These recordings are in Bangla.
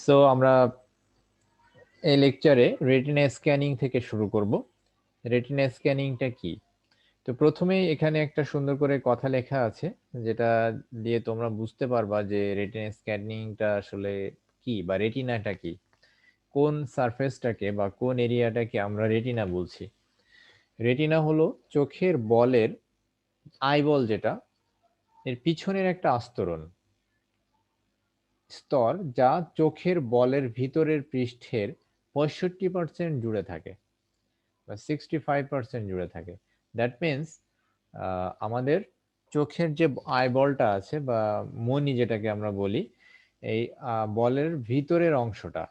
সো আমরা এই লেকচারে রেটিনা স্ক্যানিং থেকে শুরু করব। রেটিনা স্ক্যানিংটা কি? তো প্রথমেই এখানে একটা সুন্দর করে কথা লেখা আছে, যেটা দিয়ে তোমরা বুঝতে পারবা যে রেটিনা স্ক্যানিংটা আসলে কি বা রেটিনাটা কি, কোন সারফেসটাকে বা কোন এরিয়াটাকে আমরা রেটিনা বলছি। রেটিনা হলো চোখের বলের, আইবল যেটা, এর পিছনের একটা আস্তরণ স্তর, যা চোখের বলের ভিতরের পৃষ্ঠের 65% জুড়ে থাকে বা 65% জুড়ে থাকে। দ্যাট মিনস আমাদের চোখের যে আইবলটা আছে বা মনি যেটাকে আমরা বলি, এই বলের ভিতরের অংশটা,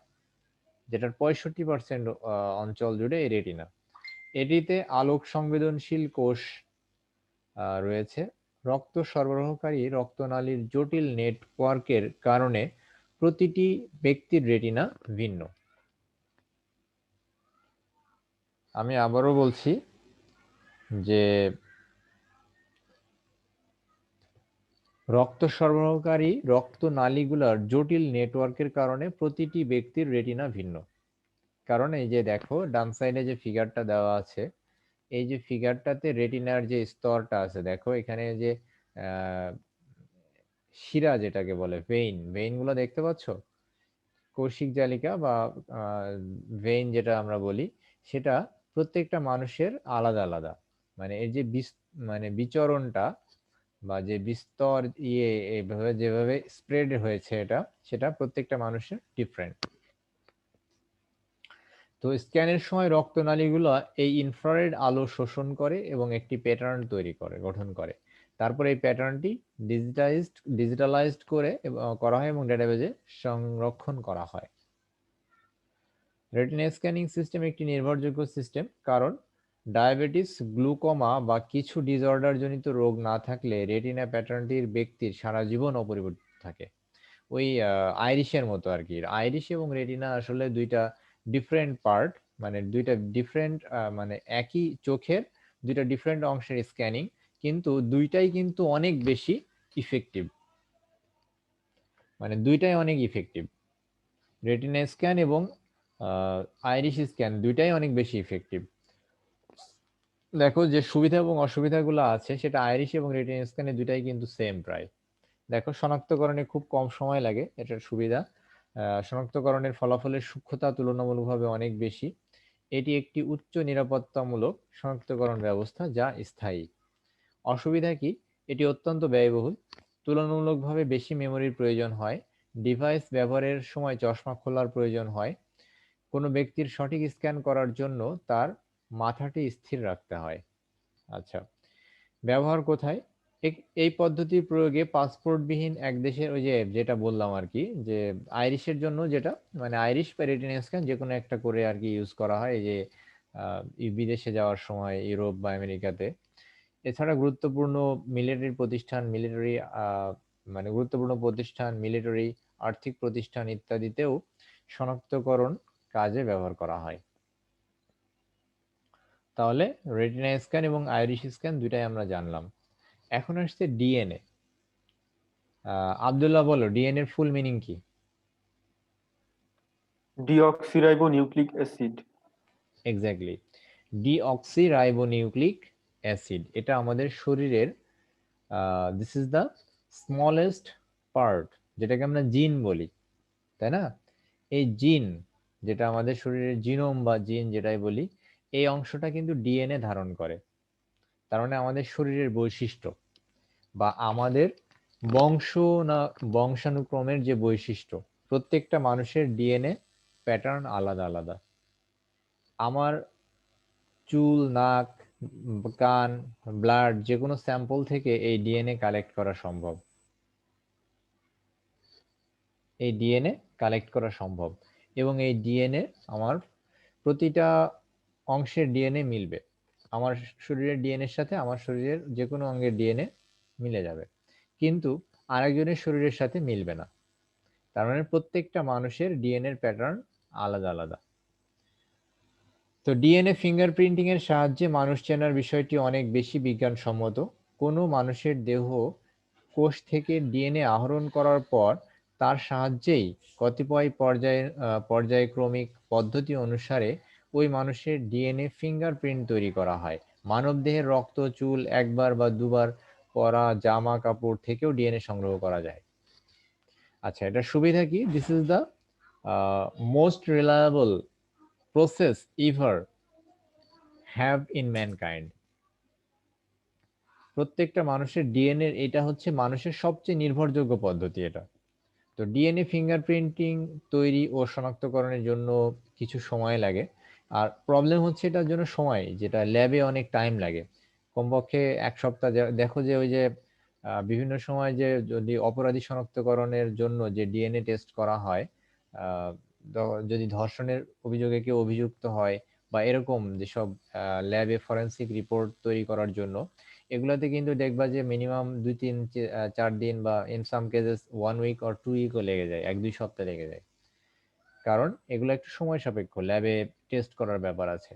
যেটার 65% অঞ্চল জুড়ে এই রেটিনা। এটিতে আলোক সংবেদনশীল কোষ রয়েছে। রক্ত সরবরাহকারী রক্তনালীর জটিল নেটওয়ার্কের কারণে প্রতিটি ব্যক্তির রেটিনা ভিন্ন। আমি আবারও বলছি যে রক্ত সরবরাহকারী রক্তনালীগুলোর জটিল নেটওয়ার্কের কারণে প্রতিটি ব্যক্তির রেটিনা ভিন্ন। কারণ এই যে দেখো ডান সাইডে যে ফিগারটা দেওয়া আছে, এই যে ফিগারটাতে রেটিনার যে স্তরটা আছে, দেখো এখানে যে শিরা যেটাকে বলে ভেইন গুলো দেখতে পাচ্ছ, কৌশিক জালিকা বা ভেইন যেটা আমরা বলি, সেটা প্রত্যেকটা মানুষের আলাদা আলাদা। মানে এর যে মানে বিচরণটা বা যে বিস্তর এইভাবে যেভাবে স্প্রেড হয়েছে এটা, সেটা প্রত্যেকটা মানুষের ডিফারেন্ট। তো স্ক্যানের সময় রক্তনালীগুলো এই ইনফ্রারেড আলো শোষণ করে এবং একটি প্যাটার্ন গঠন করে। তারপর এই প্যাটার্নটি ডিজিটালাইজড করা হয় এবং ডেটাবেজে সংরক্ষণ করা হয়। রেটিনা স্ক্যানিং সিস্টেম একটি নির্ভরযোগ্য সিস্টেম, কারণ ডায়াবেটিস, গ্লুকোমা বা কিছু ডিসঅর্ডার জনিত রোগ না থাকলে রেটিনা প্যাটার্নটির ব্যক্তির সারা জীবন অপরিবর্তিত থাকে। ওই আইরিশের মতো আর কি। আইরিশ এবং রেটিনা আসলে দুইটা ডিফারেন্ট পার্ট, মানে দুইটা ডিফারেন্ট, মানে একই চোখের দুইটা ডিফারেন্ট অংশের স্ক্যানিং, কিন্তু দুইটাই কিন্তু অনেক বেশি ইফেক্টিভ। মানে দুইটাই অনেক ইফেক্টিভ। রেটিনা স্ক্যান এবং আইরিশ স্ক্যান দুইটাই অনেক বেশি ইফেক্টিভ। দেখো যে সুবিধা এবং অসুবিধাগুলো আছে, সেটা আইরিশ এবং রেটিনা স্ক্যানে দুইটাই কিন্তু সেম প্রায়। দেখো শনাক্তকরণে খুব কম সময় লাগে, এটার সুবিধা। শনাক্তকরণের ফলাফলের সূক্ষ্মতা তুলনামূলকভাবে অনেক বেশি। এটি একটি উচ্চ নিরাপত্তামূলক শনাক্তকরণ ব্যবস্থা যা স্থায়ী। অসুবিধা কি? এটি অত্যন্ত ব্যয়বহুল, তুলনামূলকভাবে বেশি মেমোরির প্রয়োজন হয়, ডিভাইস ব্যবহারের সময় চশমা খোলার প্রয়োজন হয়, কোনো ব্যক্তির সঠিক স্ক্যান করার জন্য তার মাথাটি স্থির রাখতে হয়। আচ্ছা, ব্যবহার কোথায়? এই পদ্ধতির প্রয়োগে পাসপোর্টবিহীন এক দেশের, ওই যে যেটা বললাম আর কি, যে আইরিশের জন্য যেটা, মানে আইরিশ বা রেটিনা স্ক্যান যে কোনো একটা করে আর কি ইউজ করা হয়, এই যে বিদেশে যাওয়ার সময় ইউরোপ বা আমেরিকাতে। এছাড়া গুরুত্বপূর্ণ মিলিটারি, আর্থিক প্রতিষ্ঠান ইত্যাদিতেও শনাক্তকরণ কাজে ব্যবহার করা হয়। তাহলে রেটিনা স্ক্যান এবং আইরিশ স্ক্যান দুইটাই আমরা জানলাম। এখন আসছে ডিএনএ। আব্দুল্লাহ বলো, ডিএনএ এর ফুল মিনিং কি? Deoxyribonucleic acid. Exactly, deoxyribonucleic acid. এটা আমাদের শরীরের this is the smallest part, যেটাকে আমরা জিন বলি, তাই না? এই জিন, যেটা আমাদের শরীরের জিনোম বা জিন যেটাই বলি, এই অংশটা কিন্তু ডিএনএ ধারণ করে। তার মানে আমাদের শরীরের বৈশিষ্ট্য বা আমাদের বংশ না বংশানুক্রমের যে বৈশিষ্ট্য, প্রত্যেকটা মানুষের ডিএনএ প্যাটার্ন আলাদা আলাদা। আমার চুল, নাক, কান, ব্লাড যে কোনো স্যাম্পল থেকে এই ডিএনএ কালেক্ট করা সম্ভব। এই ডিএনএ কালেক্ট করা সম্ভব এবং এই ডিএনএ আমার প্রতিটা অংশের ডিএনএ মিলবে। আমার শরীরের ডিএনএর সাথে আমার শরীরের যে কোনো অঙ্গের ডিএনএ মিলে যাবে, কিন্তু আরেকজনের শরীরের সাথে মিলবে না। তার মানে প্রত্যেকটা মানুষের ডিএনএর প্যাটার্ন আলাদা আলাদা। তো ডিএনএ ফিঙ্গারপ্রিন্টিং এর সাহায্যে মানুষ চেনার বিষয়টি অনেক বেশি বিজ্ঞানসম্মত। কোনো মানুষের দেহ কোষ থেকে ডিএনএ আহরণ করার পর তার সাহায্যেই কতিপয় পর্যায়ক্রমিক পদ্ধতি অনুসারে ওই মানুষের ডিএনএ ফিঙ্গারপ্রিন্ট তৈরি করা হয়। মানবদেহের রক্ত, চুল, একবার বা দুবার পরা জামা কাপড় থেকেও ডিএনএ সংগ্রহ করা যায়। আচ্ছা, এটার সুবিধা কি? This is the most reliable process ever have in mankind. প্রত্যেকটা মানুষের ডিএনএ, এটা হচ্ছে মানুষের সবচেয়ে নির্ভরযোগ্য পদ্ধতি এটা। তো ডিএনএ ফিঙ্গারপ্রিন্টিং তৈরি ও শনাক্তকরণের জন্য কিছু সময় লাগে। আর প্রবলেম হচ্ছে এটার জন্য সময়, যেটা ল্যাবে অনেক টাইম লাগে, কমপক্ষে 1 সপ্তাহ। দেখো যে ওই যে বিভিন্ন সময় যে যদি অপরাধী শনাক্তকরণের জন্য যে ডিএনএ টেস্ট করা হয়, আহ, যদি ধর্ষণের অভিযোগে কেউ অভিযুক্ত হয় বা এরকম যেসব ল্যাবে ফরেন্সিক রিপোর্ট তৈরি করার জন্য, এগুলাতে কিন্তু দেখবা যে মিনিমাম 2-3-4 দিন বা in some cases 1 week or 2 উইকও লেগে যায়, 1-2 সপ্তাহ লেগে যায়। কারণ এগুলো একটু সময় সাপেক্ষ, ল্যাবে টেস্ট করার ব্যাপার আছে।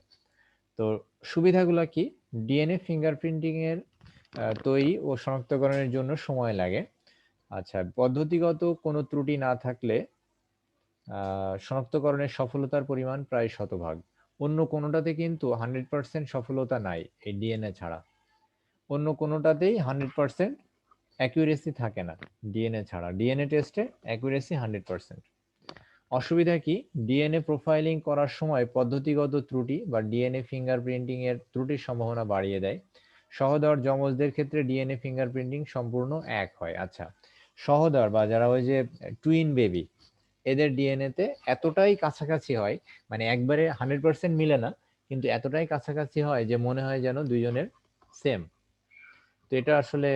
তো সুবিধাগুলো কি? ডিএনএ ফিঙ্গারপ্রিন্টিং এর তৈরি ও শনাক্তকরণের জন্য সময় লাগে। আচ্ছা, পদ্ধতিগত কোনো ত্রুটি না থাকলে শনাক্তকরণের সফলতার পরিমাণ প্রায় 100%। অন্য কোনোটাতে কিন্তু 100% সফলতা নাই এই ডিএনএ ছাড়া। অন্য কোনোটাতেই 100% অ্যাকুরেসি থাকে না ডিএনএ ছাড়া। ডিএনএ টেস্টে অ্যাকুরেসি 100%। অসুবিধা কি? ডিএনএ প্রোফাইলিং করার সময় পদ্ধতিগত ত্রুটি বা ডিএনএ ফিঙ্গারপ্রিন্টিং এর ত্রুটির সম্ভাবনা বাড়িয়ে দেয়। সহোদর যমজদের ক্ষেত্রে ডিএনএ ফিঙ্গারপ্রিন্টিং সম্পূর্ণ এক হয়। আচ্ছা, সহোদর বা যারা ওই যে টুইন বেবি, এদের ডিএনএ তে এতটাই কাছাকাছি হয়, মানে একবারে 100% মিলে না, কিন্তু এতটাই কাছাকাছি হয় যে মনে হয় যেন দুইজনের সেম। তো এটা আসলে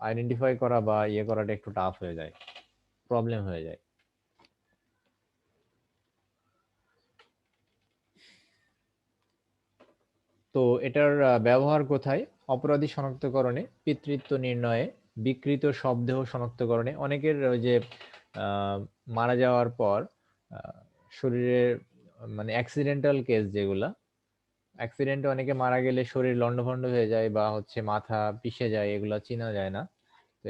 আইডেন্টিফাই করা বা ইয়ে করাটা একটু টাফ হয়ে যায়, প্রবলেম হয়ে যায়। তো এটার ব্যবহার কোথায়? অপরাধী শনাক্তকরণে, পিতৃত্ব নির্ণয়ে, বিকৃত শবদেহ শনাক্তকরণে। অনেকের ওই যে আহ, মারা যাওয়ার পর শরীরের মানে অ্যাক্সিডেন্টাল কেস যেগুলা, অ্যাক্সিডেন্টে অনেকে মারা গেলে শরীর লন্ডভন্ড হয়ে যায় বা হচ্ছে মাথা পিষে যায়, এগুলা চেনা যায় না। তো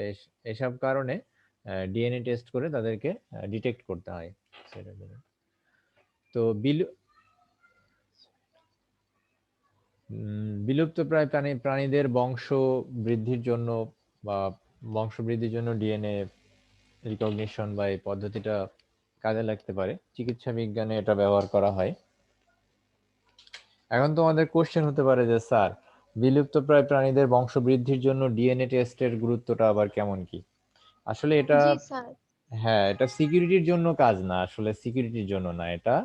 এসব কারণে ডিএনএ টেস্ট করে তাদেরকে ডিটেক্ট করতে হয়। সেটা জন্য। তো বিলুপ্ত প্রায় প্রাণীদের বংশ বৃদ্ধির জন্য বা বংশবৃদ্ধির জন্য ডিএনএ রিকগনিশন বা এই পদ্ধতিটা কাজে লাগতে পারে। চিকিৎসা বিজ্ঞানে এটা ব্যবহার করা হয়। এখন তোমাদের কোশ্চেন হতে পারে যে স্যার, বিলুপ্ত প্রায় প্রাণীদের বংশবৃদ্ধির জন্য ডিএনএ টেস্টের গুরুত্বটা আবার কেমন কি? আসলে এটা, জি স্যার। হ্যাঁ, এটা সিকিউরিটির জন্য কাজ না, আসলে সিকিউরিটির জন্য না এটা।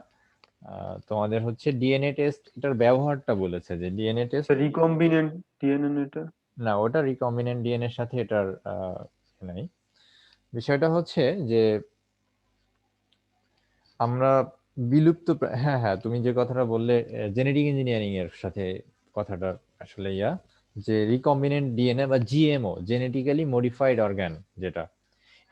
তোমাদের হচ্ছে ডিএনএ টেস্ট, এটার ব্যবহারটা বলেছে যে ডিএনএ টেস্ট। রিকম্বিনেন্ট ডিএনএ এটা। না, ওটা রিকম্বিনেন্ট ডিএনএ এর সাথে এটার নাই। বিষয়টা হচ্ছে যে আমরা হ্যাঁ হ্যাঁ, তুমি যে কথাটা বললে জেনেটিক ইঞ্জিনিয়ারিং এর সাথে কথাটা আসলে যে রিকম্বিনেন্ট ডিএনএ বা জিএমও, জেনেটিক্যালি মডিফাইড অর্গান, যেটা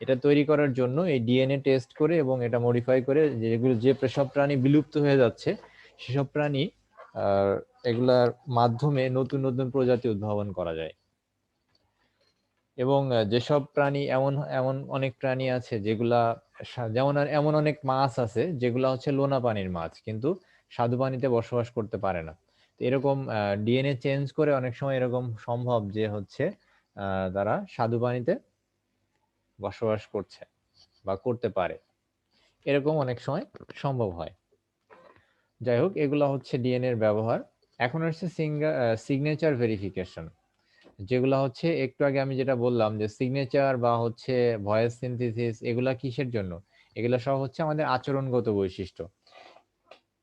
এটা তৈরি করার জন্য এই ডিএনএ টেস্ট করে এবং এটা মডিফাই করে যেগুলো যে সব প্রাণী বিলুপ্ত হয়ে যাচ্ছে সেসব প্রাণী এগুলার মাধ্যমে নতুন নতুন প্রজাতি উদ্ভাবন করা যায়। এবং যেসব প্রাণী এমন এমন অনেক প্রাণী আছে যেগুলা যেমন এমন অনেক মাছ আছে যেগুলা হচ্ছে লোনা পানির মাছ, কিন্তু স্বাদু পানিতে বসবাস করতে পারে না। তো এরকম ডিএনএ চেঞ্জ করে অনেক সময় এরকম সম্ভব যে হচ্ছে তারা স্বাদু পানিতে বসবাস করছে বা করতে পারে, এরকম অনেক সময় সম্ভব হয়। যাই হোক, এগুলা হচ্ছে ডিএনএ এর ব্যবহার। এখন হচ্ছে সিগনেচার ভেরিফিকেশন, যেগুলো হচ্ছে একটু আগে আমি যেটা বললাম যে সিগনেচার বা হচ্ছে ভয়েস সিনথেসিস, এগুলা কিসের জন্য? এগুলা সব হচ্ছে আমাদের আচরণগত বৈশিষ্ট্য।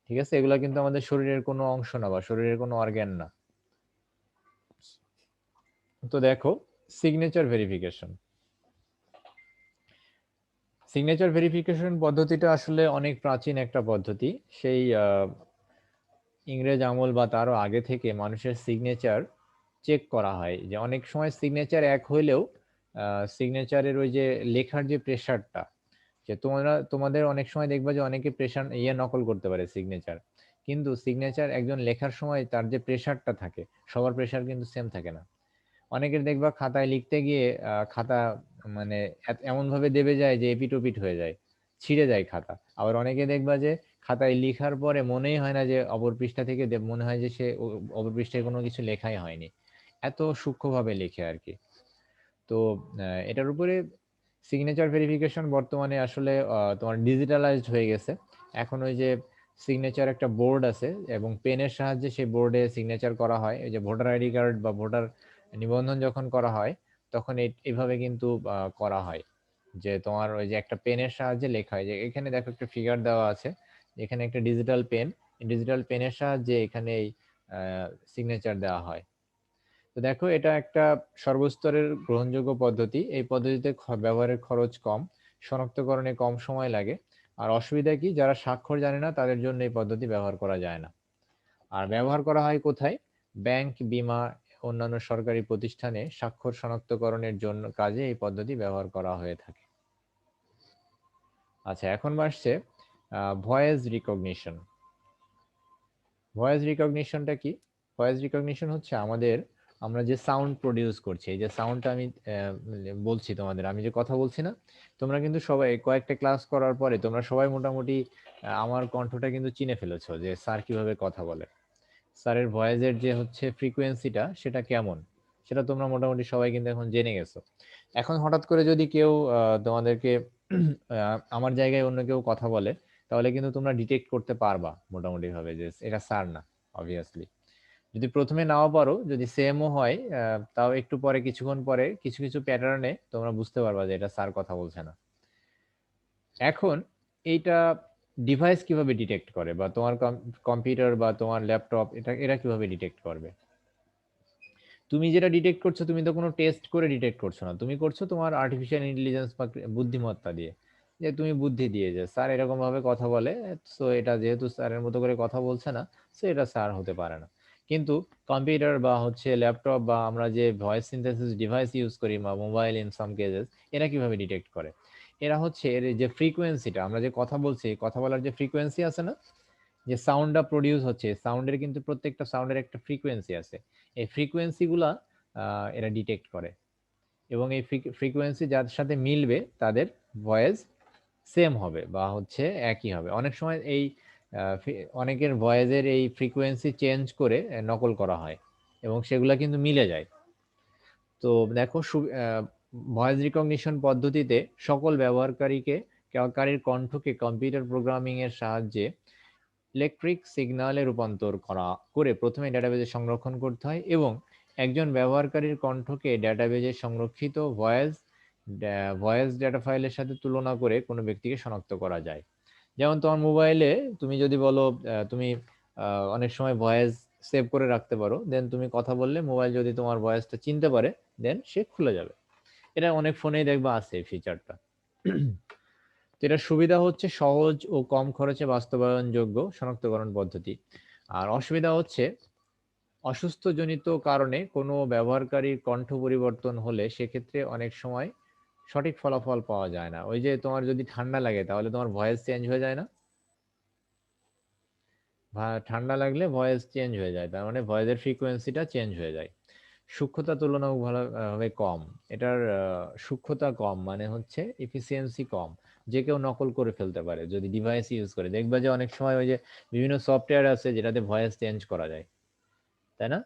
ঠিক আছে, এগুলা কিন্তু আমাদের শরীরের কোনো অংশ না বা শরীরের কোনো অর্গান না। তো দেখো, সিগনেচার ভেরিফিকেশন, সিগনেচার ভেরিফিকেশন পদ্ধতিটা আসলে অনেক প্রাচীন একটা পদ্ধতি। সেই ইংরেজ আমল বা তারও আগে থেকে মানুষের সিগনেচার চেক করা হয়। যে অনেক সময় সিগনেচার এক হইলেও সিগনেচারের ওই যে লেখার যে প্রেশারটা, যে তোমাদের অনেক সময় দেখবা যে অনেকে প্রেশার নকল করতে পারে সিগনেচার, কিন্তু সিগনেচার একজন লেখার সময় তার যে প্রেশারটা থাকে, সবার প্রেশার কিন্তু সেম থাকে না। অনেকের দেখবা খাতায় লিখতে গিয়ে খাতা মানে এমন ভাবে দেবে যায় যে এপিটোপিট হয়ে যায়, ছিঁড়ে যায় খাতা। আবার অনেকে দেখবা যে খাতায় লিখার পরে মনেই হয় না যে অপর পৃষ্ঠা থেকে মনে হয় যে সে অপর পৃষ্ঠায় কোনো কিছু লেখাই হয়নি, এত সূক্ষ্মভাবে লেখে আর কি। তো এটার উপরে সিগনেচার ভেরিফিকেশন বর্তমানে আসলে তোমার ডিজিটালাইজড হয়ে গেছে। এখন ওই যে সিগনেচার একটা বোর্ড আছে এবং পেনের সাহায্যে সেই বোর্ডে সিগনেচার করা হয়। এই যে ভোটার আইডি কার্ড বা ভোটার নিবন্ধন যখন করা হয় তখন এইভাবে কিন্তু করা হয় যে তোমার ওই যে একটা পেনের সাহায্যে লেখা হয়। যে এখানে দেখো একটা ফিগার দেওয়া আছে, এখানে একটা ডিজিটাল পেন, ডিজিটাল পেনের সাহায্যে এখানে এই সিগনেচার দেওয়া হয়। তো দেখো এটা একটা সর্বস্তরের গ্রহণযোগ্য পদ্ধতি। এই পদ্ধতিতে ব্যবহারের খরচ কম, শনাক্তকরণে কম সময় লাগে। আর অসুবিধা কি, যারা স্বাক্ষর জানে না তাদের জন্য এই পদ্ধতি ব্যবহার করা যায় না। আর ব্যবহার করা হয় কোথায়? ব্যাংক, বীমা, অন্যান্য সরকারি প্রতিষ্ঠানে স্বাক্ষর শনাক্তকরণের জন্য কাজে এই পদ্ধতি ব্যবহার করা হয়ে থাকে। আচ্ছা, এখন আসছে ভয়েস রিকগনিশন। ভয়েস রিকগনিশনটা কি? ভয়েস রিকগনিশন হচ্ছে আমরা যে সাউন্ড প্রডিউস করছি, এই যে সাউন্ডটা আমি বলছি তোমাদের, আমি যে কথা বলছি না, তোমরা কিন্তু সবাই কয়েকটা ক্লাস করার পরে তোমরা সবাই মোটামুটি আমার কণ্ঠটা কিন্তু চিনে ফেলেছো যে স্যার কিভাবে কথা বলে। স্যারের ভয়েসের যে হচ্ছে ফ্রিকোয়েন্সিটা সেটা কেমন, সেটা তোমরা মোটামুটি সবাই কিন্তু এখন জেনে গেছো। এখন হঠাৎ করে যদি কেউ তোমাদেরকে আমার জায়গায় অন্য কেউ কথা বলে, তাহলে কিন্তু তোমরা ডিটেক্ট করতে পারবা মোটামুটি ভাবে যে এটা স্যার না, অবভিয়াসলি। যদি প্রথমে নাও পারো, যদি সেমও হয়, তাও একটু পরে, কিছুক্ষণ পরে কিছু কিছু প্যাটার্নে তোমরা বুঝতে পারবা যে এটা স্যার কথা বলছে না। এখন এইটা ডিভাইস কিভাবে ডিটেক্ট করে, বা তোমার কম্পিউটার বা তোমার ল্যাপটপ এরা কিভাবে ডিটেক্ট করবে? তুমি যেটা ডিটেক্ট করছো, তুমি তো কোনো টেস্ট করে ডিটেক্ট করছো না, তুমি করছো তোমার আর্টিফিশিয়াল ইন্টেলিজেন্স বা বুদ্ধিমত্তা দিয়ে, যে তুমি বুদ্ধি দিয়ে যে স্যার এরকম ভাবে কথা বলে, সো এটা যেহেতু স্যারের মতো করে কথা বলছে না, সো এটা স্যার হতে পারে না। কিন্তু কম্পিউটার বা হচ্ছে ল্যাপটপ বা আমরা যে ভয়েস সিনথেসিস ডিভাইস ইউজ করি বা মোবাইল ইন সাম কেসেস, এরা কিভাবে ডিটেক্ট করে? এরা হচ্ছে এর যে ফ্রিকোয়েন্সিটা, আমরা যে কথা বলছি, কথা বলার যে ফ্রিকোয়েন্সি আছে না, যে সাউন্ডটা প্রডিউস হচ্ছে, সাউন্ডের কিন্তু প্রত্যেকটা সাউন্ডের একটা ফ্রিকোয়েন্সি আছে। এই ফ্রিকোয়েন্সি গুলা এরা ডিটেক্ট করে, এবং এই ফ্রিকোয়েন্সি যার সাথে মিলবে তাদের ভয়েস সেম হবে বা হচ্ছে একই হবে। অনেক সময় এই অনেকের ভয়েসের এই ফ্রিকোয়েন্সি চেঞ্জ করে নকল করা হয় এবং সেগুলা কিন্তু মিলে যায়। তো দেখো, ভয়েস রিকগনিশন পদ্ধতিতে সকল ব্যবহারকারীর কণ্ঠকে কম্পিউটার প্রোগ্রামিং এর সাহায্যে ইলেকট্রিক সিগন্যালে রূপান্তর করে প্রথমে ডেটাবেজে সংরক্ষণ করতে হয়, এবং একজন ব্যবহারকারীর কণ্ঠকে ডেটাবেজে সংরক্ষিত ভয়েস ডেটা ফাইলের সাথে তুলনা করে কোনো ব্যক্তিকে শনাক্ত করা যায়। যেমন তোমার মোবাইলে তুমি যদি বলো, তুমি অনেক সময় ভয়েস সেভ করে রাখতে পারো, দেন তুমি কথা বললে মোবাইল যদি তোমার ভয়েসটা চিনতে পারে, দেন সে খুলে যাবে। এটা অনেক ফোনেই দেখবা আছে এই ফিচারটা। তো এটার সুবিধা হচ্ছে সহজ ও কম খরচে বাস্তবায়নযোগ্য শনাক্তকরণ পদ্ধতি। আর অসুবিধা হচ্ছে অসুস্থজনিত কারণে কোনো ব্যবহারকারীর কণ্ঠ পরিবর্তন হলে সেক্ষেত্রে অনেক সময় সঠিক ফলাফল পাওয়া যায় না। ওই যে তোমার যদি ঠান্ডা লাগে তাহলে তোমার ভয়েস চেঞ্জ হয়ে যায় না, ঠান্ডা লাগলে ভয়েস চেঞ্জ হয়ে যায়, তার মানে ভয়েসের ফ্রিকোয়েন্সিটা চেঞ্জ হয়ে যায়। সূক্ষ্মতা তুলনামূলকভাবে কম। এটার সূক্ষ্মতা কম মানে হচ্ছে এফিসিয়েন্সি কম। যে কেউ নকল করে ফেলতে পারে যদি ডিভাইস ইউজ করে। দেখবা যে অনেক সময় ওই যে বিভিন্ন সফটওয়্যার আছে যেটাতে ভয়েস চেঞ্জ করা যায়, তাই না?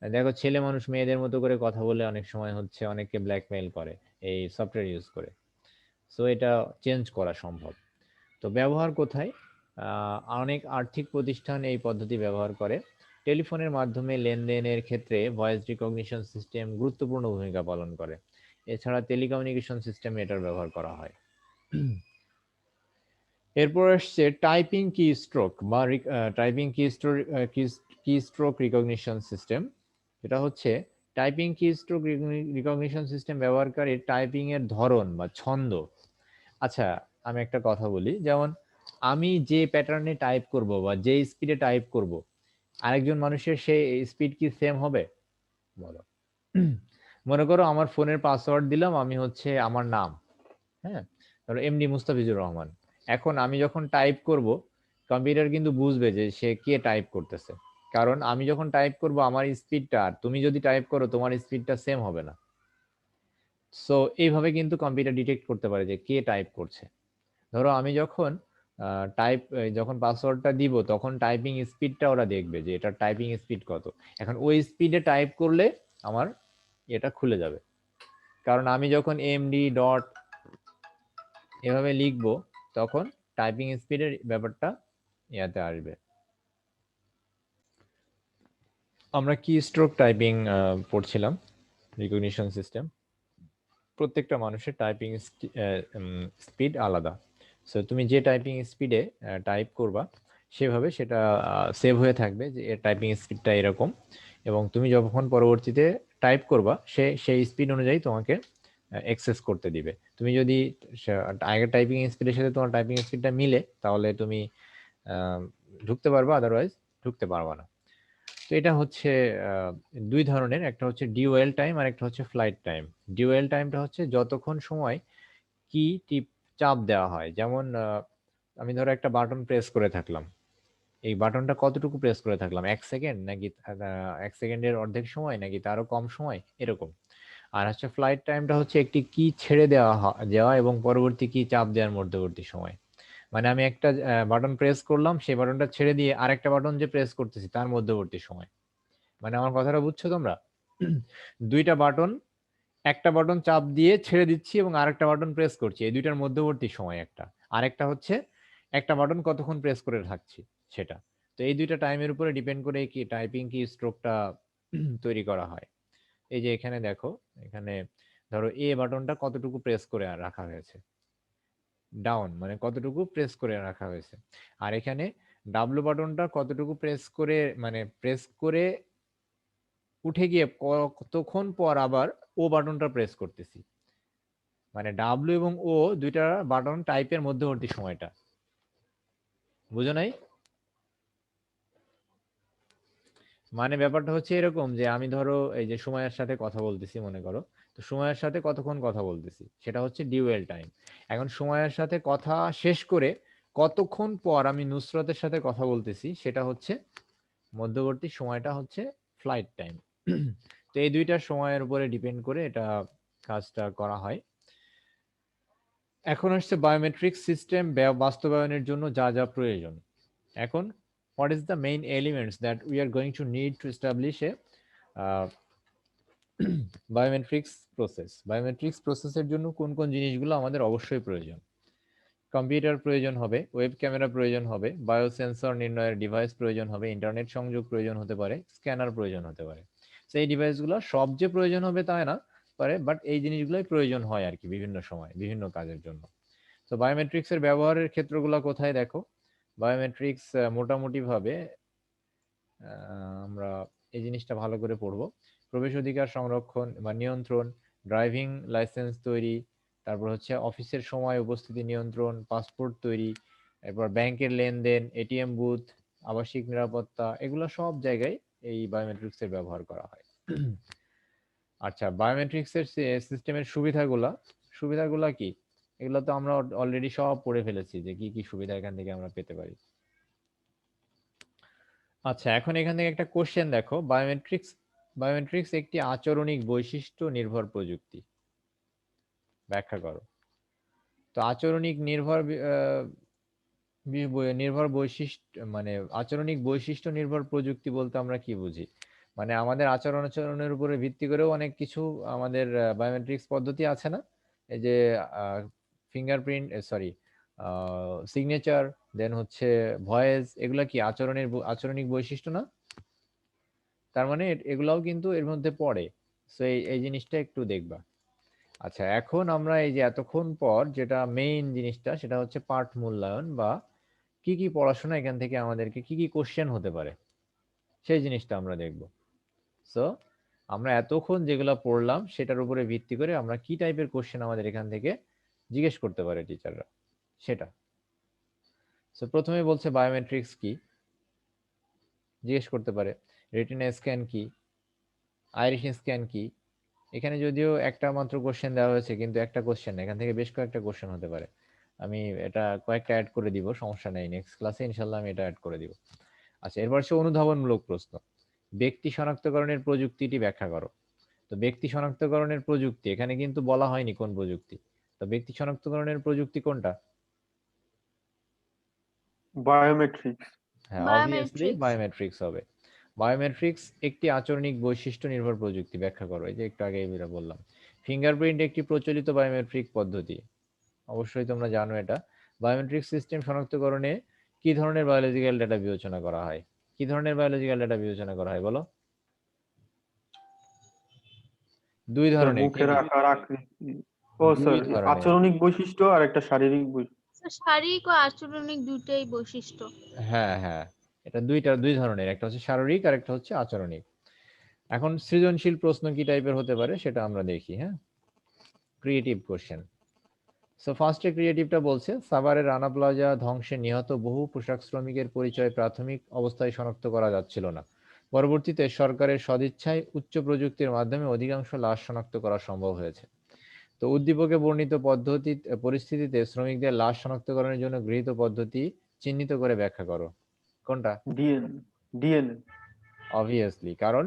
দেখো, ছেলে মানুষ মেয়েদের মতো করে কথা বলে অনেক সময় হচ্ছে অনেককে ব্ল্যাকমেইল করে এই সফটওয়্যার ইউজ করে। সো এটা চেঞ্জ করা সম্ভব। তো ব্যবহার কোথায়? অনেক আর্থিক প্রতিষ্ঠান এই পদ্ধতি ব্যবহার করে। টেলিফোনের মাধ্যমে লেনদেনের ক্ষেত্রে ভয়েস রিকগনিশন সিস্টেম গুরুত্বপূর্ণ ভূমিকা পালন করে। এছাড়া টেলিকমিউনিকেশন সিস্টেমে এটার ব্যবহার করা হয়। এরপর আসছে টাইপিং কি স্ট্রোক বা টাইপিং কি স্ট্রোক রিকগনিশন সিস্টেম। এটা হচ্ছে টাইপিং কি স্ট্রোক রিকগনিশন সিস্টেম ব্যবহারকারীর টাইপিং এর ধরন বা ছন্দ। আচ্ছা, আমি একটা কথা বলি, যেমন আমি যে প্যাটার্নে টাইপ করব বা যে স্পিডে টাইপ করব, আরেকজন মানুষের সেই স্পিড কি সেম হবে? বলো। মনে করো আমার ফোনের পাসওয়ার্ড দিলাম, আমি হচ্ছে আমার নাম, হ্যাঁ, ধরো এমডি মুস্তাফিজুর রহমান। এখন আমি যখন টাইপ করব, কম্পিউটার কিন্তু বুঝবে যে সে কে টাইপ করতেছে, কারণ আমি যখন টাইপ করব আমার স্পিডটা আর তুমি যদি টাইপ করো তোমার স্পিডটা সেম হবে না। সো এইভাবে কিন্তু কম্পিউটার ডিটেক্ট করতে পারে যে কে টাইপ করছে। ধরো আমি যখন যখন পাসওয়ার্ডটা দিব তখন টাইপিং স্পিডটা ওরা দেখবে যে এটা টাইপিং স্পিড কত। এখন ওই স্পিডে টাইপ করলে আমার এটা খুলে যাবে, কারণ আমি যখন এমডি ডট এভাবে লিখবো তখন টাইপিং স্পিডের ব্যাপারটা ইয়াতে আসবে। আমরা কি স্ট্রোক টাইপিং পড়ছিলাম, রিকগনিশন সিস্টেম। প্রত্যেকটা মানুষের টাইপিং স্পিড আলাদা। সো তুমি যে টাইপিং স্পিডে টাইপ করবা সেভাবে সেটা সেভ হয়ে থাকবে যে এর টাইপিং স্পিডটা এরকম, এবং তুমি যখন পরবর্তীতে টাইপ করবা সেই স্পিড অনুযায়ী তোমাকে অ্যাক্সেস করতে দিবে। তুমি যদি আগের টাইপিং স্পিডের সাথে তোমার টাইপিং স্পিডটা মিলে তাহলে তুমি আহ, ঢুকতে পারবা, আদারওয়াইজ ঢুকতে পারবা না। তো এটা হচ্ছে আহ, দুই ধরনের, একটা হচ্ছে ডিওএল টাইম আর একটা হচ্ছে ফ্লাইট টাইম। ডিওএল টাইমটা হচ্ছে যতক্ষণ সময় কি চাপ দেওয়া হয়, যেমন আমি ধরো একটা বাটন প্রেস করে থাকলাম, এই বাটনটা কতটুকু প্রেস করে থাকলাম, 1 সেকেন্ড নাকি 1 সেকেন্ডের অর্ধেক সময় নাকি তারও কম সময়, এরকম। আর হচ্ছে ফ্লাইট টাইমটা হচ্ছে একটি কি ছেড়ে দেওয়া এবং পরবর্তী কি চাপ দেওয়ার মধ্যবর্তী সময়। মানে আমি একটা বাটন প্রেস করলাম, সেই বাটনটা ছেড়ে দিয়ে আরেকটা বাটন যে প্রেস করতেছি তার মধ্যবর্তী সময়। মানে আমার কথাটা বুঝছো তোমরা? দুইটা বাটন, একটা বাটন চাপ দিয়ে ছেড়ে দিচ্ছি এবং আরেকটা বাটন প্রেস করছি, এই দুইটার মধ্যবর্তী সময় একটা। আরেকটা হচ্ছে একটা বাটন কতক্ষণ প্রেস করে থাকছি সেটা। তো এই দুইটা টাইমের উপরে ডিপেন্ড করে কি টাইপিং কি স্ট্রোকটা তৈরি করা হয়। এই যে এখানে দেখো, এখানে ধরো এ বাটনটা কতটুকু প্রেস করে রাখা হয়েছে, ডাউন মানে কতটুকু প্রেস করে রাখা হয়েছে। আর এখানে ডাব্লু বাটনটা কতটুকু প্রেস করে, মানে প্রেস করে উঠে গিয়ে কতক্ষণ পর আবার ও বাটনটা প্রেস করতেছি। মানে ডাব্লিউ এবং ও দুইটা বাটন টাইপের মধ্যবর্তী সময়টা, বুঝো নাই? মানে ব্যাপারটা হচ্ছে এরকম যে আমি ধরো এই যে সময়ের সাথে কথা বলতেছি মনে করো, তো সময়ের সাথে কতক্ষণ কথা বলতেছি সেটা হচ্ছে ডিউয়েল টাইম। এখন সময়ের সাথে কথা শেষ করে কতক্ষণ পর আমি নুসরতের সাথে কথা বলতেছি সেটা হচ্ছে মধ্যবর্তী সময়টা হচ্ছে ফ্লাইট টাইম। তো এই দুইটা সময়ের উপরে ডিপেন্ড করে এটা কাজটা করা হয়। এখন আসছে বায়োমেট্রিক সিস্টেম বাস্তবায়নের জন্য যা যা প্রয়োজন। এখন what is the main elements that we are going to need to establish a biometrics process. Biometrics প্রসেসের জন্য কোন কোন জিনিসগুলো আমাদের অবশ্যই প্রয়োজন? কম্পিউটার প্রয়োজন হবে, ওয়েব ক্যামেরা প্রয়োজন হবে, বায়োসেন্সর নির্ণয়ের ডিভাইস প্রয়োজন হবে, ইন্টারনেট সংযোগ প্রয়োজন হতে পারে, স্ক্যানার প্রয়োজন হতে পারে। সেই ডিভাইসগুলো সব যে প্রয়োজন হবে তা না পারে, বাট এই জিনিসগুলোই প্রয়োজন হয় আর কি বিভিন্ন সময় বিভিন্ন কাজের জন্য। তো বায়োমেট্রিক্স এর ব্যবহারের ক্ষেত্রগুলো কোথায় দেখো? বায়োমেট্রিক্স মোটামুটি ভাবে আমরা এই জিনিসটা ভালো করে পড়বো। প্রবেশ অধিকার সংরক্ষণ বা নিয়ন্ত্রণ, ড্রাইভিং লাইসেন্স তৈরি, তারপর হচ্ছে অফিসের সময় উপস্থিতি নিয়ন্ত্রণ, পাসপোর্ট তৈরি, এরপর ব্যাংকের লেনদেন, এটিএম বুথ, আবাসিক নিরাপত্তা, এগুলো সব জায়গায় এই বায়োমেট্রিক্স এর ব্যবহার করা হয়। আচ্ছা, বায়োমেট্রিক্স এর সিস্টেমের সুবিধাগুলা, সুবিধাগুলা কি? এগুলো তো আমরা অলরেডি সব পড়ে ফেলেছি যে কি কি সুবিধা এখান থেকে আমরা পেতে পারি। আচ্ছা, এখন এখান থেকে একটা কোশ্চেন দেখো, বায়োমেট্রিক্স একটি আচরণিক বৈশিষ্ট্য নির্ভর প্রযুক্তি, ব্যাখ্যা করো। তো আচরণিক নির্ভর বৈশিষ্ট্য মানে আচরণিক বৈশিষ্ট্য নির্ভর প্রযুক্তি বলতে আমরা কি বুঝি? মানে আমাদের আচরণের উপরে ভিত্তি করেও অনেক কিছু আমাদের বায়োমেট্রিক্স পদ্ধতি আছে না? এই যে ফিঙ্গারপ্রিন্ট, সরি, সিগনেচার, দেন হচ্ছে ভয়েস, এগুলা কি আচরণিক বৈশিষ্ট্য না? তার মানে এগুলাও কিন্তু এর মধ্যে পড়ে। সো এই জিনিসটা একটু দেখবা। আচ্ছা, এখন আমরা এই যে এতক্ষণ পর যেটা মেইন জিনিসটা সেটা হচ্ছে পাঠ মূল্যায়ন বা কি কি পড়াশোনা এখান থেকে আমাদেরকে কি কি কোশ্চেন হতে পারে সেই জিনিসটা আমরা দেখব। সো আমরা এতক্ষণ যেগুলো পড়লাম সেটার উপরে ভিত্তি করে আমরা কি টাইপের কোশ্চেন আমাদের এখান থেকে জিজ্ঞেস করতে পারে টিচাররা সেটা। সো প্রথমে বলছে বায়োমেট্রিক্স কি, জিজ্ঞেস করতে পারে। রেটিনা স্ক্যান কি, আইরিশ স্ক্যান কি। এখানে যদিও একটা মাত্র কোশ্চেন দেওয়া হয়েছে কিন্তু একটা কোশ্চেন না, এখান থেকে বেশ কয়েকটা কোশ্চেন হতে পারে। আমি এটা কয়েকটা অ্যাড করে দিব, সমস্যা নেই, নেক্সট ক্লাসে ইনশাল্লাহ আমি এটা অ্যাড করে দিব। আচ্ছা, এরপর হচ্ছে অনুধাবনমূলক প্রশ্ন। ব্যক্তি শনাক্তকরণের প্রযুক্তিটি ব্যাখ্যা করো। তো ব্যক্তি শনাক্তকরণের প্রযুক্তি এখানে কিন্তু বলা হয়নি কোন প্রযুক্তি। তো ব্যক্তি শনাক্তকরণের প্রযুক্তি কোনটা? বায়োমেট্রিক্স। হ্যাঁ, অবভিয়াসলি বায়োমেট্রিক্স। বায়োমেট্রিক্স হবে। বায়োমেট্রিক্স একটি আচরণিক বৈশিষ্ট্য নির্ভর প্রযুক্তি, ব্যাখ্যা করো। এই যে একটু আগে যেটা বললাম, ফিঙ্গারপ্রিন্ট একটি প্রচলিত বায়োমেট্রিক পদ্ধতি, অবশ্যই তোমরা জানো এটা। বায়োমেট্রিক সিস্টেম শনাক্তকরণে কি ধরনের বায়োলজিক্যাল ডেটা বিবেচনা করা হয়? কি ধরনের বায়োলজিক্যাল ডেটা বিবেচনা করা হয় বলো? দুই স্যার ধরনের, কি মুখের কি? আকার আকৃতি। ও দুই স্যার ধরনের। আচরণিক বৈশিষ্ট্য আর একটা শারীরিক বৈশিষ্ট্য। স্যার শারীরিক ও আচরণিক দুইটাই বৈশিষ্ট্য। হ্যাঁ হ্যাঁ, এটা দুই ধরনের, একটা হচ্ছে শারীরিক আর একটা হচ্ছে আচরণিক। এখন সৃজনশীল প্রশ্ন কি টাইপের হতে পারে সেটা আমরা দেখি। হ্যাঁ, ক্রিয়েটিভ কোশ্চেন। সো ফার্স্টে ক্রিয়েটিভটা বলছে, সাভারের রানা প্লাজা ধ্বংসে নিহত বহু পোশাক শ্রমিকের পরিচয় প্রাথমিক অবস্থায় শনাক্ত করা যাচ্ছিল না। পরবর্তীতে সরকারের সদিচ্ছায় উচ্চ প্রযুক্তির মাধ্যমে অধিকাংশ লাশ শনাক্ত করা সম্ভব হয়েছে। তো উদ্দীপকে বর্ণিত পরিস্থিতিতে শ্রমিকদের লাশ শনাক্তকরণের জন্য গৃহীত পদ্ধতি চিহ্নিত করে ব্যাখ্যা করো। কোনটা? ডিএনএ। অবভিয়াসলি, কারণ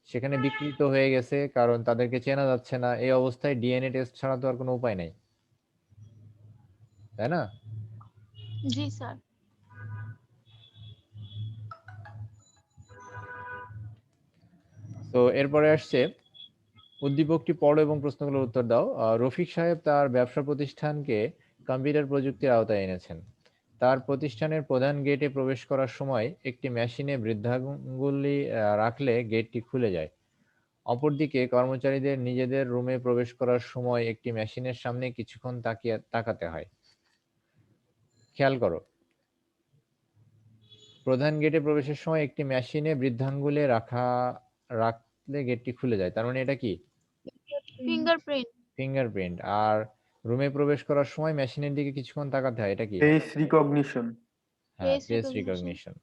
সেখানে বিকৃত হয়ে গেছে, কারণ তাদেরকে চেনা যাচ্ছে না, এই অবস্থায় ডিএনএ টেস্ট ছাড়া তো আর কোনো উপায় নাই, তাই না? জি স্যার। তো এরপরে আসছে, উদ্দীপকটি পড়ো এবং প্রশ্নগুলোর উত্তর দাও। রফিক সাহেব তার ব্যবসা প্রতিষ্ঠানকে কম্পিউটার প্রযুক্তির আওতায় এনেছেন। তার প্রতিষ্ঠানের প্রধান গেটে প্রবেশ করার সময় একটি মেশিনে বৃদ্ধাঙ্গুলি রাখলে গেটটি খুলে যায়। অপরদিকে কর্মচারীদের নিজেদের রুমে প্রবেশ করার সময় একটি মেশিনের সামনে কিছুক্ষণ তাকাতে হয়। খেয়াল করো, প্রধান গেটে প্রবেশের সময় একটি মেশিনে বৃদ্ধাঙ্গুলে রাখলে গেটটি খুলে যায়, তার মানে এটা কি? ফিঙ্গারপ্রিন্ট। ফিঙ্গারপ্রিন্ট। আর রুমে প্রবেশ করার সময় মেশিনের দিকে কিছুক্ষণ তাকাতে হয়, এটা কি? Face recognition. হ্যাঁ, ফেস ফেস রিকগনিশন। রিকগনিশন।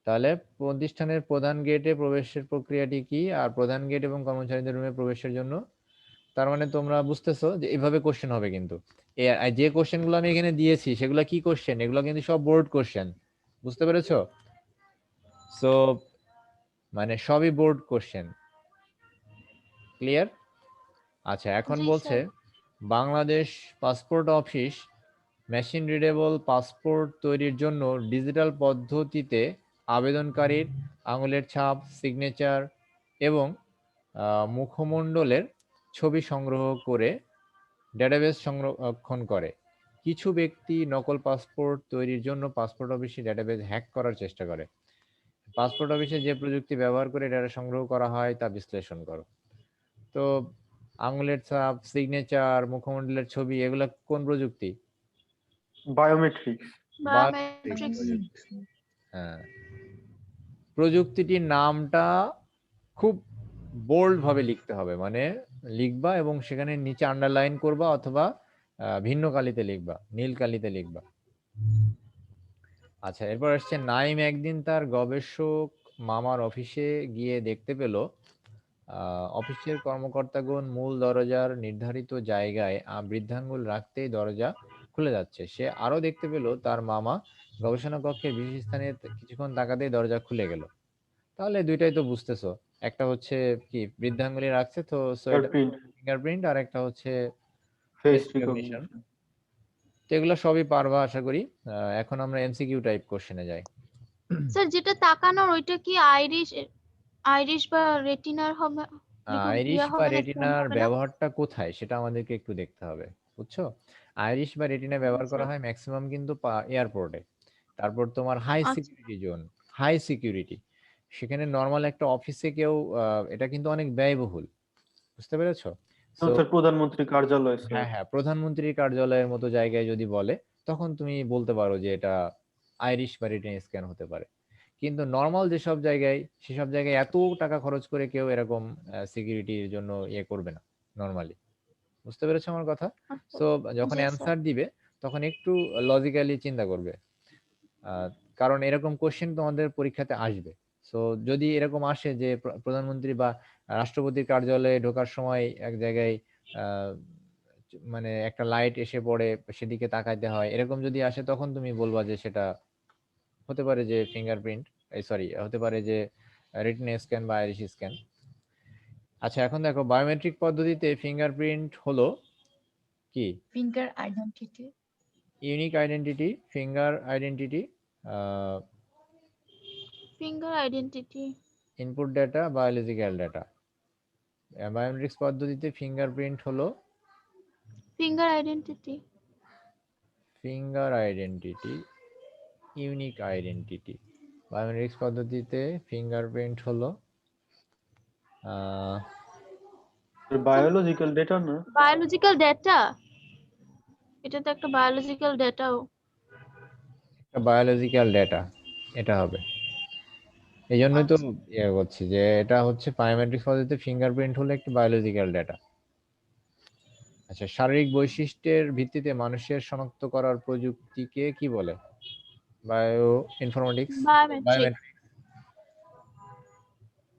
তাহলে প্রতিষ্ঠানের প্রধান গেটে প্রবেশের প্রক্রিয়াটি কি, আর প্রধান গেট এবং কর্মচারীদের রুমে প্রবেশের জন্য, তার মানে তোমরা বুঝতেছো যে এইভাবে কোশ্চেন হবে। কিন্তু যে কোশ্চেন গুলো আমি এখানে দিয়েছি সেগুলো কি কোশ্চেন? এগুলো কিন্তু সব বোর্ড কোশ্চেন, বুঝতে পেরেছো? সো মানে সবই বোর্ড কোশ্চেন, ক্লিয়ার? আচ্ছা, এখন জি বলছে, sir. Bangladesh passport office machine readable passport তৈরির জন্য ডিজিটাল পদ্ধতিতে আবেদনকারীর আঙুলের ছাপ, সিগনেচার এবং মুখমণ্ডলের ছবি সংগ্রহ করে ডেটাবেস সংরক্ষণ করে। কিছু ব্যক্তি নকল পাসপোর্ট তৈরির জন্য পাসপোর্ট অফিসে ডেটাবেস হ্যাক করার চেষ্টা করে। পাসপোর্ট অফিসে যে প্রযুক্তি ব্যবহার করে ডেটা সংগ্রহ করা হয় তা বিশ্লেষণ করো। তো আঙুলের ছাপ, সিগনেচার, মুখমণ্ডলের ছবি, এগুলা কোন প্রযুক্তি? বায়োমেট্রিক্স। Biometric biometrics. প্রযুক্তি। হ্যাঁ, প্রযুক্তিটির নামটা খুব বোল্ড ভাবে লিখতে হবে, মানে লিখবা এবং সেখানে নিচে আন্ডারলাইন করবা অথবা ভিন্ন কালিতে লিখবা, নীল কালিতে লিখবা। আচ্ছা, এরপর আসছে, নাইম একদিন তার গবেষক মামার অফিসে গিয়ে দেখতে পেল অফিসের কর্মকর্তাগণ মূল দরজার নির্ধারিত জায়গায় বৃদ্ধাঙ্গুল রাখতেই দরজা খুলে যাচ্ছে। সে আরো দেখতে পেল তার মামা গবেষণা কক্ষের বিশেষ স্থানে কিছুক্ষণ তাকাতেই দরজা খুলে গেল। তাহলে দুইটাই তো বুঝতেছো, একটা হচ্ছে কি বৃদ্ধাঙ্গুলি রাখছে, তো এটা ফিঙ্গারপ্রিন্ট। ফিঙ্গারপ্রিন্ট, আর একটা হচ্ছে ফেস ফেস রিকগনিশন। রিকগনিশন। তো এগুলো সবই পারবা আশা করি। এখন আমরা এমসিকিউ টাইপ কোশ্চেনে যাই। স্যার যেটা তাকানোর ওইটা কি আইরিশ, আইরিশ বা রেটিনার হবে? আইরিশ ইয়া বা হবে না, স্ক্যান রেটিনার হবে না? ব্যবহারটা কোথায় সেটা আমাদেরকে একটু দেখতে হবে, বুঝছো? আইরিশ বা রেটিনা ব্যবহার করা আচ্ছা হয় ম্যাক্সিমাম কিন্তু এয়ারপোর্টে। তারপর তোমার হাই আচ্ছা সিকিউরিটি জোন, হাই সিকিউরিটি, সেখানে নর্মাল একটা অফিসে কেউ এটা কিন্তু অনেক ব্যয়বহুল, বুঝতে পেরেছো? সো স্যার প্রধানমন্ত্রী কার্যালয় স্যার। হ্যাঁ হ্যাঁ, প্রধানমন্ত্রীর কার্যালয়ের মতো জায়গায় যদি বলে তখন তুমি বলতে পারো যে এটা আইরিশ বা রেটিনা স্ক্যান হতে পারে। কিন্তু নর্মাল যেসব জায়গায়, সেসব জায়গায় এত টাকা খরচ করে কেউ এরকম সিকিউরিটির জন্য ইয়ে করবে না নর্মালি, বুঝতে পেরেছো আমার কথা? আচ্ছা। সো যখন জি স্যার। অ্যান্সার দিবে তখন একটু লজিক্যালি চিন্তা করবে, কারণ এরকম কোশ্চেন তোমাদের পরীক্ষাতে আসবে। সো যদি এরকম আসে যে প্রধানমন্ত্রী বা রাষ্ট্রপতির কার্যালয়ে ঢোকার সময় এক জায়গায় আহ, মানে একটা লাইট এসে পড়ে, সেদিকে তাকাইতে হয়, এরকম যদি আসে তখন তুমি বলবা যে সেটা হতে পারে যে ফিঙ্গারপ্রিন্ট, সরি, হতে পারে যে রেটিনা স্ক্যান বা আইরিশ স্ক্যান। আচ্ছা এখন দেখো বায়োমেট্রিক পদ্ধতিতে ফিঙ্গারপ্রিন্ট হলো কি? finger identity, unique identity, finger identity, finger identity, input data, biological data. Biometrics পদ্ধতিতে ফিঙ্গারপ্রিন্ট হলো finger identity, finger identity, unique identity. Biometrics পদ্ধতিতে ফিঙ্গারপ্রিন্ট হলো বায়োলজিক্যাল ডেটা না? Biological data. এটা তো একটা বায়োলজিক্যাল ডেটাও। বায়োলজিক্যাল ডেটা, এটা হবে। এই জন্যই তো আচ্ছা। ইয়ে করছি যে এটা হচ্ছে বায়োমেট্রিক্স পদ্ধতিতে ফিঙ্গারপ্রিন্ট হলো একটি বায়োলজিক্যাল ডেটা। আচ্ছা, শারীরিক বৈশিষ্ট্যের ভিত্তিতে মানুষের শনাক্ত করার প্রযুক্তিকে কি বলে? Bio informatics, biometric, biometrics.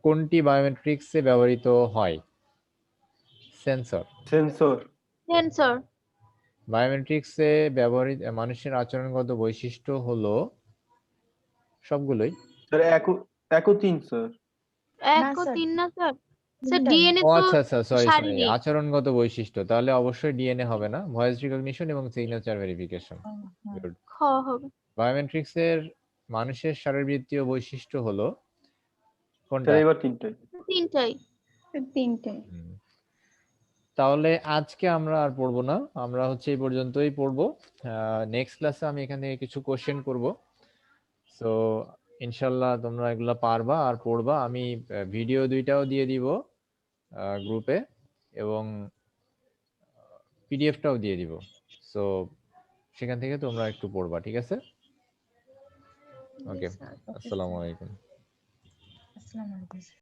কোনটি বায়োমেট্রিক্সে ব্যবহৃত হয়? সেন্সর। সেন্সর। সেন্সর, বায়োমেট্রিক্সে ব্যবহৃত মানুষের আচরণগত বৈশিষ্ট্য হলো সবগুলোই। স্যার একও 3 স্যার। এক না, ও স্যার। 3 না স্যার? স্যার তিনটাই। ডিএনএ ও তো আচ্ছা আচ্ছা, সরি সরি, শারীরিক। আচরণগত বৈশিষ্ট্য, তাহলে অবশ্যই ডিএনএ হবে না, ভয়েস রিকগনিশন এবং সিগনেচার ভেরিফিকেশন। গুড। খ হবে। বায়োমেট্রিক্সের মানুষের শারীরবৃত্তীয় বৈশিষ্ট্য হলো কোনটা? স্যার এবার 3টাই। তিনটাই। তিনটে। হুম। তাহলে আজকে আমরা আর পড়বো না, আমরা হচ্ছে এই পর্যন্তই পড়বো। নেক্সট ক্লাসে আমি এখান থেকে কিছু কোশ্চেন করব। সো ইনশাল্লাহ তোমরা এগুলা পারবা আর পড়বা। আমি ভিডিও 2টাও দিয়ে দিব গ্রুপে, এবং পিডিএফটাও দিয়ে দিব। সো সেখান থেকে তোমরা একটু পড়বা, ঠিক আছে? ওকে, Yes, sir. Okay, আসসালামু sir. আলাইকুম। আসসালামু আলাইকুম।